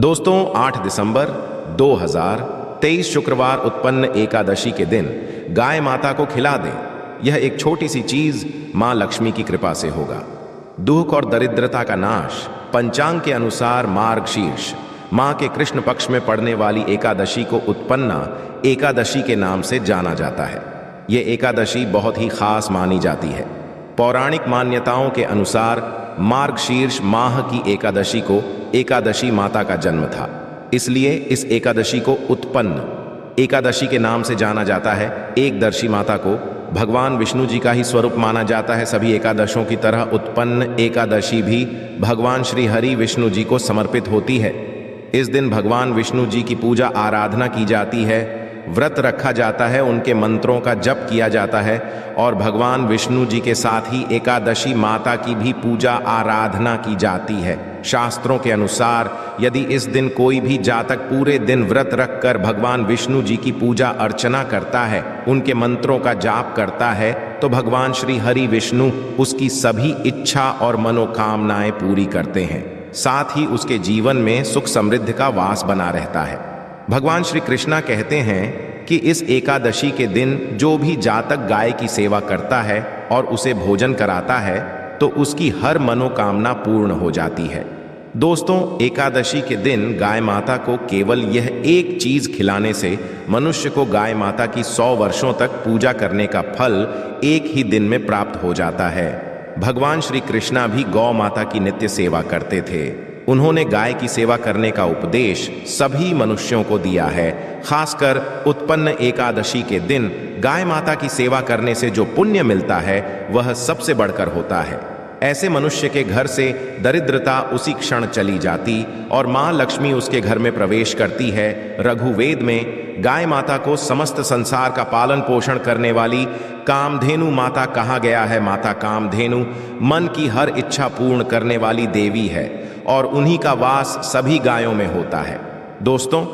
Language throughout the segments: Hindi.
दोस्तों 8 दिसंबर 2023 शुक्रवार उत्पन्न एकादशी के दिन गाय माता को खिला दें। यह एक छोटी सी चीज मां लक्ष्मी की कृपा से होगा। दुख और दरिद्रता का नाश। पंचांग के अनुसार मार्गशीर्ष मां के कृष्ण पक्ष में पड़ने वाली एकादशी को उत्पन्ना एकादशी के नाम से जाना जाता है। ये एकादशी बहुत ही खास मानी जाती है। पौराणिक मान्यताओं के अनुसार मार्गशीर्ष माह की एकादशी को एकादशी माता का जन्म था, इसलिए इस एकादशी को उत्पन्न एकादशी के नाम से जाना जाता है। एकदर्शी माता को भगवान विष्णु जी का ही स्वरूप माना जाता है। सभी एकादशों की तरह उत्पन्न एकादशी भी भगवान श्री हरि विष्णु जी को समर्पित होती है। इस दिन भगवान विष्णु जी की पूजा आराधना की जाती है, व्रत रखा जाता है, उनके मंत्रों का जप किया जाता है और भगवान विष्णु जी के साथ ही एकादशी माता की भी पूजा आराधना की जाती है। शास्त्रों के अनुसार यदि इस दिन कोई भी जातक पूरे दिन व्रत रखकर भगवान विष्णु जी की पूजा अर्चना करता है, उनके मंत्रों का जाप करता है, तो भगवान श्री हरि विष्णु उसकी सभी इच्छा और मनोकामनाएं पूरी करते हैं। साथ ही उसके जीवन में सुख समृद्धि का वास बना रहता है। भगवान श्री कृष्णा कहते हैं कि इस एकादशी के दिन जो भी जातक गाय की सेवा करता है और उसे भोजन कराता है तो उसकी हर मनोकामना पूर्ण हो जाती है। दोस्तों, एकादशी के दिन गाय माता को केवल यह एक चीज खिलाने से मनुष्य को गाय माता की 100 वर्षों तक पूजा करने का फल एक ही दिन में प्राप्त हो जाता है। भगवान श्री कृष्णा भी गौ माता की नित्य सेवा करते थे। उन्होंने गाय की सेवा करने का उपदेश सभी मनुष्यों को दिया है। खासकर उत्पन्न एकादशी के दिन गाय माता की सेवा करने से जो पुण्य मिलता है वह सबसे बढ़कर होता है। ऐसे मनुष्य के घर से दरिद्रता उसी क्षण चली जाती और मां लक्ष्मी उसके घर में प्रवेश करती है। रघुवेद में गाय माता को समस्त संसार का पालन पोषण करने वाली कामधेनु माता कहा गया है। माता कामधेनु मन की हर इच्छा पूर्ण करने वाली देवी है और उन्हीं का वास सभी गायों में होता है। दोस्तों,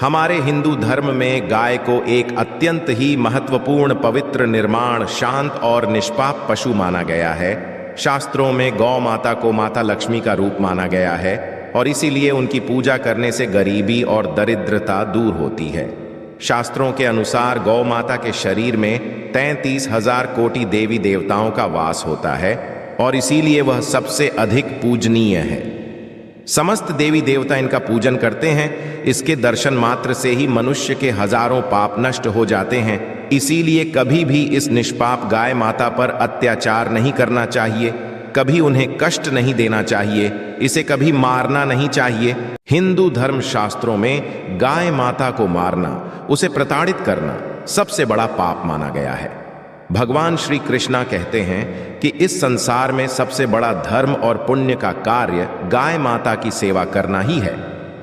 हमारे हिंदू धर्म में गाय को एक अत्यंत ही महत्वपूर्ण, पवित्र, निर्माण, शांत और निष्पाप पशु माना गया है। शास्त्रों में गौ माता को माता लक्ष्मी का रूप माना गया है और इसीलिए उनकी पूजा करने से गरीबी और दरिद्रता दूर होती है। शास्त्रों के अनुसार गौ माता के शरीर में 33,000 कोटि देवी देवताओं का वास होता है और इसीलिए वह सबसे अधिक पूजनीय है। समस्त देवी देवता इनका पूजन करते हैं। इसके दर्शन मात्र से ही मनुष्य के हजारों पाप नष्ट हो जाते हैं। इसीलिए कभी भी इस निष्पाप गाय माता पर अत्याचार नहीं करना चाहिए, कभी उन्हें कष्ट नहीं देना चाहिए, इसे कभी मारना नहीं चाहिए। हिंदू धर्म शास्त्रों में गाय माता को मारना, उसे प्रताड़ित करना सबसे बड़ा पाप माना गया है। भगवान श्री कृष्णा कहते हैं कि इस संसार में सबसे बड़ा धर्म और पुण्य का कार्य गाय माता की सेवा करना ही है।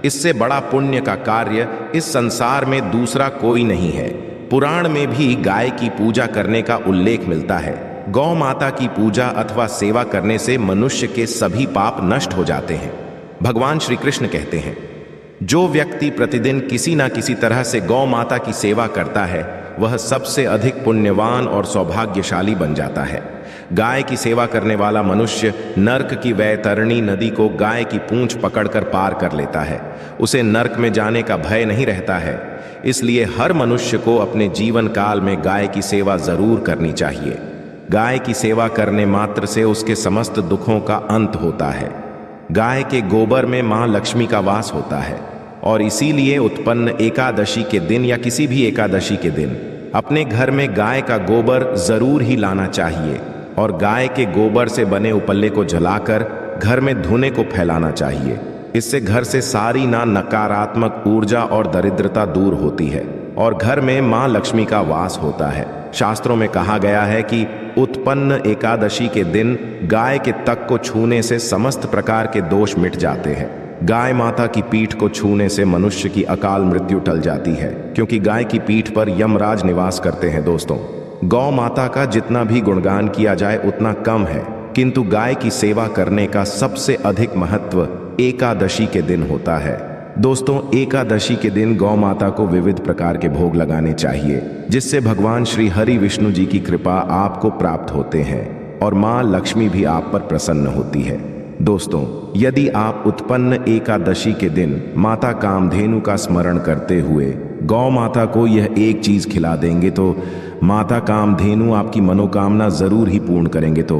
इससे बड़ा पुण्य का कार्य इस संसार में दूसरा कोई नहीं है। पुराण में भी गाय की पूजा करने का उल्लेख मिलता है। गौ माता की पूजा अथवा सेवा करने से मनुष्य के सभी पाप नष्ट हो जाते हैं। भगवान श्री कृष्ण कहते हैं, जो व्यक्ति प्रतिदिन किसी न किसी तरह से गौ माता की सेवा करता है वह सबसे अधिक पुण्यवान और सौभाग्यशाली बन जाता है। गाय की सेवा करने वाला मनुष्य नर्क की वैतरणी नदी को गाय की पूंछ पकड़कर पार कर लेता है। उसे नर्क में जाने का भय नहीं रहता है। इसलिए हर मनुष्य को अपने जीवन काल में गाय की सेवा जरूर करनी चाहिए। गाय की सेवा करने मात्र से उसके समस्त दुखों का अंत होता है। गाय के गोबर में मां लक्ष्मी का वास होता है और इसीलिए उत्पन्न एकादशी के दिन या किसी भी एकादशी के दिन अपने घर में गाय का गोबर जरूर ही लाना चाहिए और गाय के गोबर से बने उपल्ले को जलाकर घर में धुने को फैलाना चाहिए। इससे घर से सारी नकारात्मक ऊर्जा और दरिद्रता दूर होती है और घर में मां लक्ष्मी का वास होता है। शास्त्रों में कहा गया है कि उत्पन्न एकादशी के दिन गाय के तक को छूने से समस्त प्रकार के दोष मिट जाते हैं। गाय माता की पीठ को छूने से मनुष्य की अकाल मृत्यु टल जाती है, क्योंकि गाय की पीठ पर यमराज निवास करते हैं। दोस्तों, गौ माता का जितना भी गुणगान किया जाए उतना कम है, किंतु गाय की सेवा करने का सबसे अधिक महत्व एकादशी के दिन होता है। दोस्तों, एकादशी के दिन गौ माता को विविध प्रकार के भोग लगाने चाहिए, जिससे भगवान श्री हरि विष्णु जी की कृपा आपको प्राप्त होते हैं और मां लक्ष्मी भी आप पर प्रसन्न होती है। दोस्तों, यदि आप उत्पन्न एकादशी के दिन माता कामधेनु का स्मरण करते हुए गौ माता को यह एक चीज खिला देंगे तो माता कामधेनु आपकी मनोकामना जरूर ही पूर्ण करेंगे। तो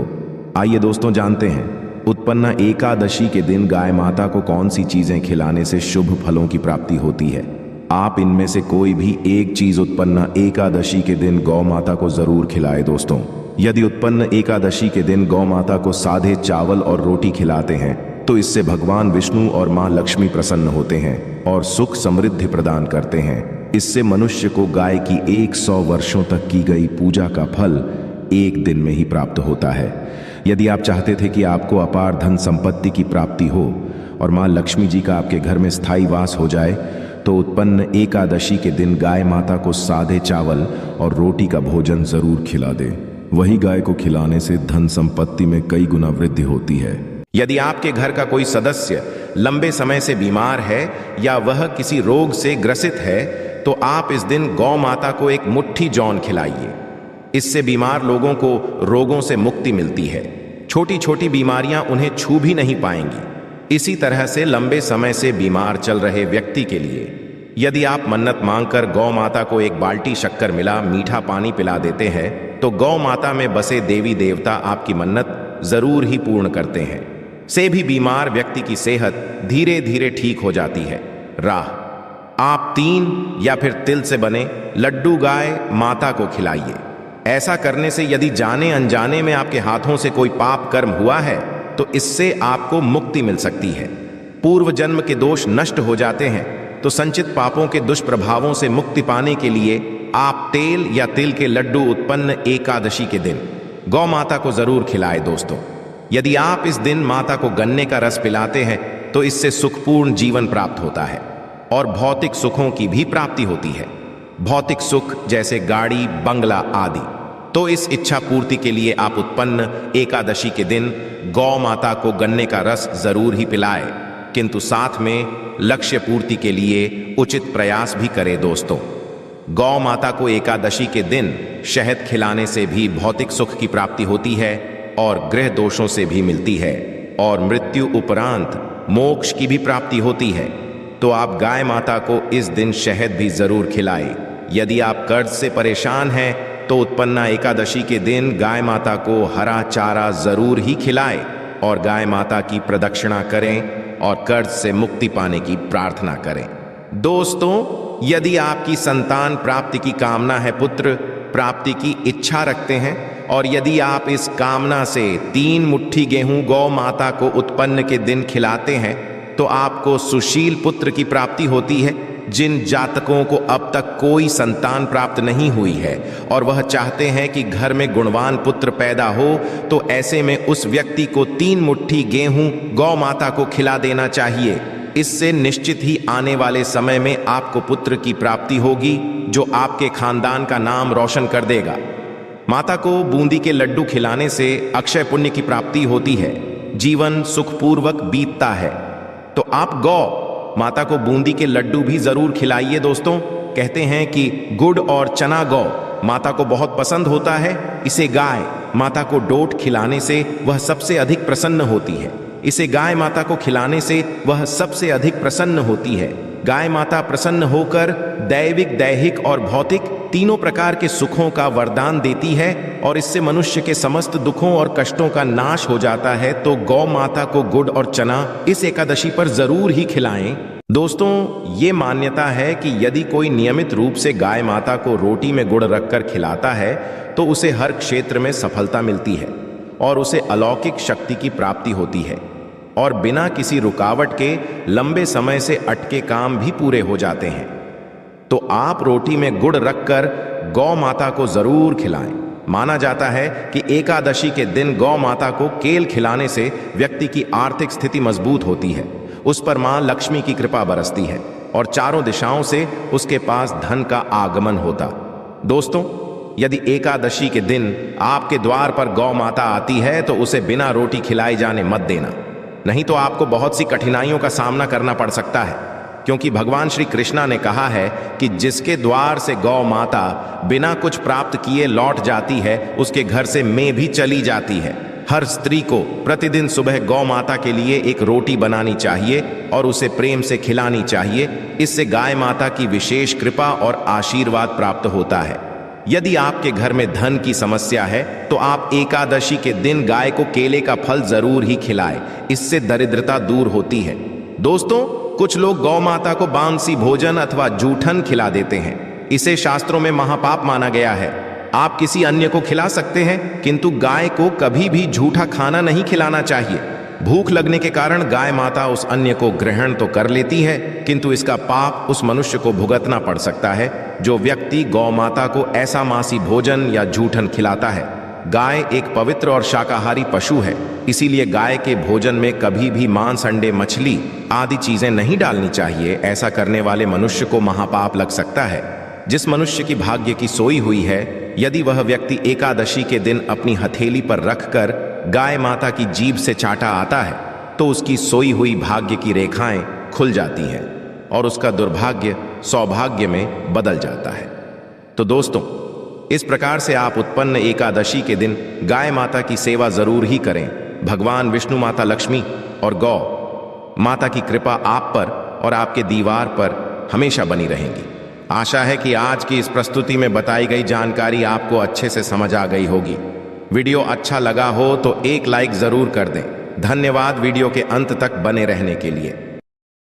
आइए दोस्तों जानते हैं उत्पन्न एकादशी के दिन गाय माता को कौन सी चीजें खिलाने से शुभ फलों की प्राप्ति होती है। आप इनमें से कोई भी एक चीज उत्पन्न एकादशी के दिन गौ माता को जरूर खिलाए। दोस्तों, यदि उत्पन्न एकादशी के दिन गौ माता को सादे चावल और रोटी खिलाते हैं तो इससे भगवान विष्णु और मां लक्ष्मी प्रसन्न होते हैं और सुख समृद्धि प्रदान करते हैं। इससे मनुष्य को गाय की 100 वर्षों तक की गई पूजा का फल एक दिन में ही प्राप्त होता है। यदि आप चाहते थे कि आपको अपार धन संपत्ति की प्राप्ति हो और मां लक्ष्मी जी का आपके घर में स्थायी वास हो जाए तो उत्पन्न एकादशी के दिन गाय माता को सादे चावल और रोटी का भोजन जरूर खिला दे। वही गाय को खिलाने से धन संपत्ति में कई गुना वृद्धि होती है। यदि आपके घर का कोई सदस्य लंबे समय से बीमार है या वह किसी रोग से ग्रसित है तो आप इस दिन गौ माता को एक मुट्ठी जौन खिलाइए। इससे बीमार लोगों को रोगों से मुक्ति मिलती है। छोटी छोटी बीमारियां उन्हें छू भी नहीं पाएंगी। इसी तरह से लंबे समय से बीमार चल रहे व्यक्ति के लिए यदि आप मन्नत मांगकर गौ माता को एक बाल्टी शक्कर मिला मीठा पानी पिला देते हैं तो गौ माता में बसे देवी देवता आपकी मन्नत जरूर ही पूर्ण करते हैं। से भी बीमार व्यक्ति की सेहत धीरे धीरे ठीक हो जाती है। राह, आप 3 या फिर तिल से बने लड्डू गाय माता को खिलाइए। ऐसा करने से यदि जाने अनजाने में आपके हाथों से कोई पाप कर्म हुआ है तो इससे आपको मुक्ति मिल सकती है। पूर्व जन्म के दोष नष्ट हो जाते हैं तो संचित पापों के दुष्प्रभावों से मुक्ति पाने के लिए आप तेल या तिल के लड्डू उत्पन्न एकादशी के दिन गौ माता को जरूर खिलाए। दोस्तों, यदि आप इस दिन माता को गन्ने का रस पिलाते हैं तो इससे सुखपूर्ण जीवन प्राप्त होता है और भौतिक सुखों की भी प्राप्ति होती है। भौतिक सुख जैसे गाड़ी, बंगला आदि। तो इस इच्छा पूर्ति के लिए आप उत्पन्न एकादशी के दिन गौ माता को गन्ने का रस जरूर ही पिलाए, किंतु साथ में लक्ष्य पूर्ति के लिए उचित प्रयास भी करें। दोस्तों, गौ माता को एकादशी के दिन शहद खिलाने से भी भौतिक सुख की प्राप्ति होती है और ग्रह दोषों से भी मिलती है और मृत्यु उपरांत मोक्ष की भी प्राप्ति होती है। तो आप गाय माता को इस दिन शहद भी जरूर खिलाएं। यदि आप कर्ज से परेशान हैं तो उत्पन्ना एकादशी के दिन गाय माता को हरा चारा जरूर ही खिलाएं और गाय माता की प्रदक्षिणा करें और कर्ज से मुक्ति पाने की प्रार्थना करें। दोस्तों, यदि आपकी संतान प्राप्ति की कामना है, पुत्र प्राप्ति की इच्छा रखते हैं और यदि आप इस कामना से 3 मुट्ठी गेहूं गौ माता को उत्पन्न के दिन खिलाते हैं तो आपको सुशील पुत्र की प्राप्ति होती है। जिन जातकों को अब तक कोई संतान प्राप्त नहीं हुई है और वह चाहते हैं कि घर में गुणवान पुत्र पैदा हो तो ऐसे में उस व्यक्ति को 3 मुट्ठी गेहूं गौ माता को खिला देना चाहिए। इससे निश्चित ही आने वाले समय में आपको पुत्र की प्राप्ति होगी जो आपके खानदान का नाम रोशन कर देगा। माता को बूंदी के लड्डू खिलाने से अक्षय पुण्य की प्राप्ति होती है, जीवन सुखपूर्वक बीतता है। तो आप गौ माता को बूंदी के लड्डू भी जरूर खिलाइए। दोस्तों, कहते हैं कि गुड़ और चना गौ माता को बहुत पसंद होता है। इसे गाय माता को डोट खिलाने से वह सबसे अधिक प्रसन्न होती है। इसे गाय माता को खिलाने से वह सबसे अधिक प्रसन्न होती है। गाय माता प्रसन्न होकर दैविक, दैहिक और भौतिक तीनों प्रकार के सुखों का वरदान देती है और इससे मनुष्य के समस्त दुखों और कष्टों का नाश हो जाता है। तो गौ माता को गुड़ और चना इस एकादशी पर जरूर ही खिलाएं। दोस्तों, ये मान्यता है कि यदि कोई नियमित रूप से गाय माता को रोटी में गुड़ रखकर खिलाता है तो उसे हर क्षेत्र में सफलता मिलती है और उसे अलौकिक शक्ति की प्राप्ति होती है और बिना किसी रुकावट के लंबे समय से अटके काम भी पूरे हो जाते हैं। तो आप रोटी में गुड़ रखकर गौ माता को जरूर खिलाएं। माना जाता है कि एकादशी के दिन गौ माता को केल खिलाने से व्यक्ति की आर्थिक स्थिति मजबूत होती है, उस पर मां लक्ष्मी की कृपा बरसती है और चारों दिशाओं से उसके पास धन का आगमन होता। दोस्तों, यदि एकादशी के दिन आपके द्वार पर गौ माता आती है तो उसे बिना रोटी खिलाए जाने मत देना, नहीं तो आपको बहुत सी कठिनाइयों का सामना करना पड़ सकता है। क्योंकि भगवान श्री कृष्णा ने कहा है कि जिसके द्वार से गौ माता बिना कुछ प्राप्त किए लौट जाती है उसके घर से मैं भी चली जाती है। हर स्त्री को प्रतिदिन सुबह गौ माता के लिए एक रोटी बनानी चाहिए और उसे प्रेम से खिलानी चाहिए। इससे गाय माता की विशेष कृपा और आशीर्वाद प्राप्त होता है। यदि आपके घर में धन की समस्या है तो आप एकादशी के दिन गाय को केले का फल जरूर ही खिलाएं। इससे दरिद्रता दूर होती है। दोस्तों, कुछ लोग गौ माता को बांसी भोजन अथवा जूठन खिला देते हैं। इसे शास्त्रों में महापाप माना गया है। आप किसी अन्य को खिला सकते हैं, किंतु गाय को कभी भी झूठा खाना नहीं खिलाना चाहिए। भूख लगने के कारण गाय माता उस अन्य को ग्रहण तो कर लेती है, किंतु इसका पाप उस मनुष्य को भुगतना पड़ सकता है जो व्यक्ति गौ माता को ऐसा मांसी भोजन या जूठन खिलाता है। गाय एक पवित्र और शाकाहारी पशु है, इसीलिए गाय के भोजन में कभी भी मांस, अंडे, मछली आदि चीजें नहीं डालनी चाहिए। ऐसा करने वाले मनुष्य को महापाप लग सकता है। जिस मनुष्य की भाग्य की सोई हुई है, यदि वह व्यक्ति एकादशी के दिन अपनी हथेली पर रखकर गाय माता की जीभ से चाटा आता है तो उसकी सोई हुई भाग्य की रेखाएं खुल जाती हैं और उसका दुर्भाग्य सौभाग्य में बदल जाता है। तो दोस्तों, इस प्रकार से आप उत्पन्न एकादशी के दिन गाय माता की सेवा जरूर ही करें। भगवान विष्णु, माता लक्ष्मी और गौ माता की कृपा आप पर और आपके दीवार पर हमेशा बनी रहेंगी। आशा है कि आज की इस प्रस्तुति में बताई गई जानकारी आपको अच्छे से समझ आ गई होगी। वीडियो अच्छा लगा हो तो एक लाइक जरूर कर दें। धन्यवाद वीडियो के अंत तक बने रहने के लिए।